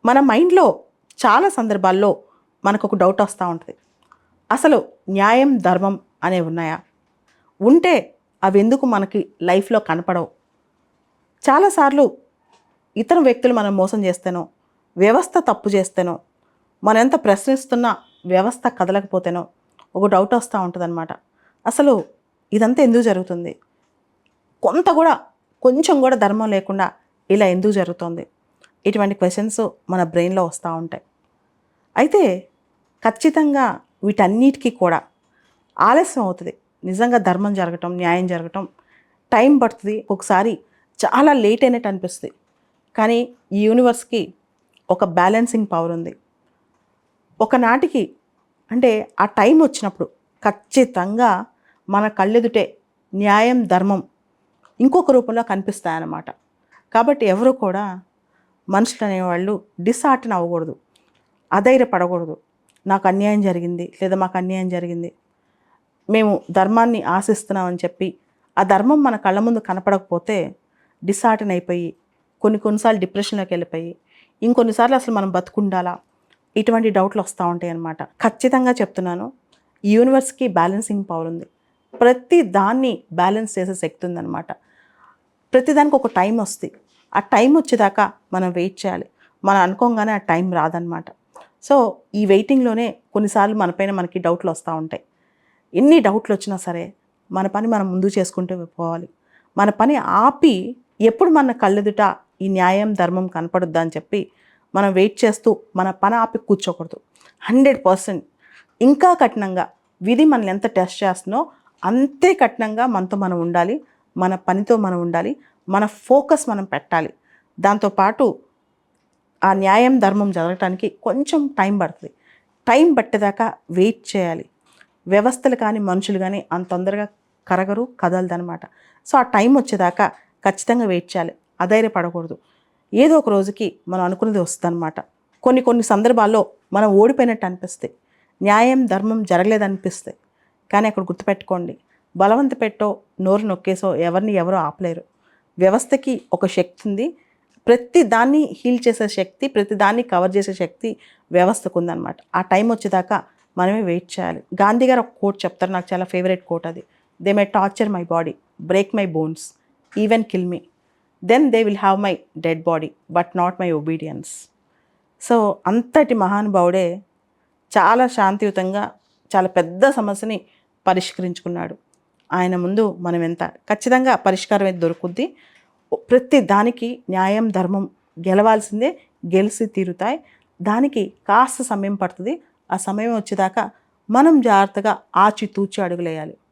మన మైండ్లో చాలా సందర్భాల్లో మనకు ఒక డౌట్ వస్తూ ఉంటుంది. అసలు న్యాయం, ధర్మం అనేవి ఉన్నాయా? ఉంటే అవి ఎందుకు మనకి లైఫ్లో కనపడవు? చాలాసార్లు ఇతర వ్యక్తులు మనం మోసం చేస్తేనో, వ్యవస్థ తప్పు చేస్తేనో, మనం ఎంత ప్రశ్నిస్తున్నా వ్యవస్థ కదలకపోతేనో ఒక డౌట్ వస్తూ ఉంటుందన్నమాట. అసలు ఇదంతా ఎందుకు జరుగుతుంది? కొంచెం కూడా ధర్మం లేకుండా ఇలా ఎందుకు జరుగుతుంది? ఇటువంటి క్వశ్చన్స్ మన బ్రెయిన్లో వస్తూ ఉంటాయి. అయితే ఖచ్చితంగా వీటన్నిటికీ కూడా ఆలస్యం అవుతుంది. నిజంగా ధర్మం జరగటం, న్యాయం జరగటం టైం పడుతుంది. ఒకసారి చాలా లేట్ అయినట్టు అనిపిస్తుంది. కానీ ఈ యూనివర్స్కి ఒక బ్యాలెన్సింగ్ పవర్ ఉంది. ఒకనాటికి అంటే ఆ టైం వచ్చినప్పుడు ఖచ్చితంగా మన కళ్ళెదుటే న్యాయం, ధర్మం ఇంకొక రూపంలో కనిపిస్తాయన్నమాట. కాబట్టి ఎవరు కూడా మనుషులు అనేవాళ్ళు డిస్హార్టన్ అవ్వకూడదు, అధైర్యపడకూడదు. నాకు అన్యాయం జరిగింది లేదా మాకు అన్యాయం జరిగింది, మేము ధర్మాన్ని ఆశిస్తున్నామని చెప్పి ఆ ధర్మం మన కళ్ళ ముందు కనపడకపోతే డిస్హార్టన్ అయిపోయి కొన్నిసార్లు డిప్రెషన్లోకి వెళ్ళిపోయి ఇంకొన్నిసార్లు అసలు మనం బతుకుండాలా ఇటువంటి డౌట్లు వస్తూ ఉంటాయి అన్నమాట. ఖచ్చితంగా చెప్తున్నాను, ఈ యూనివర్స్కి బ్యాలెన్సింగ్ పవర్ ఉంది. ప్రతి దాన్ని బ్యాలెన్స్ చేసే శక్తి ఉందన్నమాట. ప్రతిదానికి ఒక టైం వస్తుంది. ఆ టైం వచ్చేదాకా మనం వెయిట్ చేయాలి. మనం అనుకోగానే ఆ టైం రాదనమాట. సో ఈ వెయిటింగ్లోనే కొన్నిసార్లు మనపైన మనకి డౌట్లు వస్తూ ఉంటాయి. ఎన్ని డౌట్లు వచ్చినా సరే మన పని మనం ముందు చేసుకుంటూ పోవాలి. మన పని ఆపి ఎప్పుడు మన కళ్ళెదుట ఈ న్యాయం, ధర్మం కనపడుద్దా అని చెప్పి మనం వెయిట్ చేస్తూ మన పని ఆపి కూర్చోకూడదు. 100% ఇంకా కఠినంగా విధి మనల్ని ఎంత టెస్ట్ చేస్తుందో అంతే కఠినంగా మనతో మనం ఉండాలి. మన పనితో మనం ఉండాలి. మన ఫోకస్ మనం పెట్టాలి. దాంతోపాటు ఆ న్యాయం, ధర్మం జరగటానికి కొంచెం టైం పడుతుంది. టైం పట్టేదాకా వెయిట్ చేయాలి. వ్యవస్థలు కానీ మనుషులు కానీ అంత తొందరగా కదలదనమాట. సో ఆ టైం వచ్చేదాకా ఖచ్చితంగా వెయిట్ చేయాలి. అధైర్యపడకూడదు. ఏదో ఒక రోజుకి మనం అనుకున్నది వస్తుందన్నమాట. కొన్ని సందర్భాల్లో మనం ఓడిపోయినట్టు అనిపిస్తాయి. న్యాయం, ధర్మం జరగలేదనిపిస్తాయి. కానీ అక్కడ గుర్తుపెట్టుకోండి, బలవంత పెట్టో నోరు నొక్కేసో ఎవరిని ఎవరో ఆపలేరు. వ్యవస్థకి ఒక శక్తి ఉంది. ప్రతి దాన్ని హీల్ చేసే శక్తి, ప్రతి దాన్ని కవర్ చేసే శక్తి వ్యవస్థకు ఉందన్నమాట. ఆ టైం వచ్చేదాకా మనమే వెయిట్ చేయాలి. గాంధీ గారు ఒక కోట్ చెప్తారు, నాకు చాలా ఫేవరెట్ కోట్ అది. They may torture my body, break my bones, even kill me, then they will have my dead body but not my obedience. So అంతటి మహానుభావుడే చాలా శాంతియుతంగా చాలా పెద్ద సమస్యని పరిష్కరించుకున్నాడు. ఆయన ముందు మనం ఎంత ఖచ్చితంగా పరిష్కారం అయితే దొరుకుద్ది. ప్రతి దానికి న్యాయం, ధర్మం గెలవాల్సిందే, గెలిచి తీరుతాయి. దానికి కాస్త సమయం పడుతుంది. ఆ సమయం వచ్చేదాకా మనం జాగ్రత్తగా ఆచితూచి అడుగులేయాలి.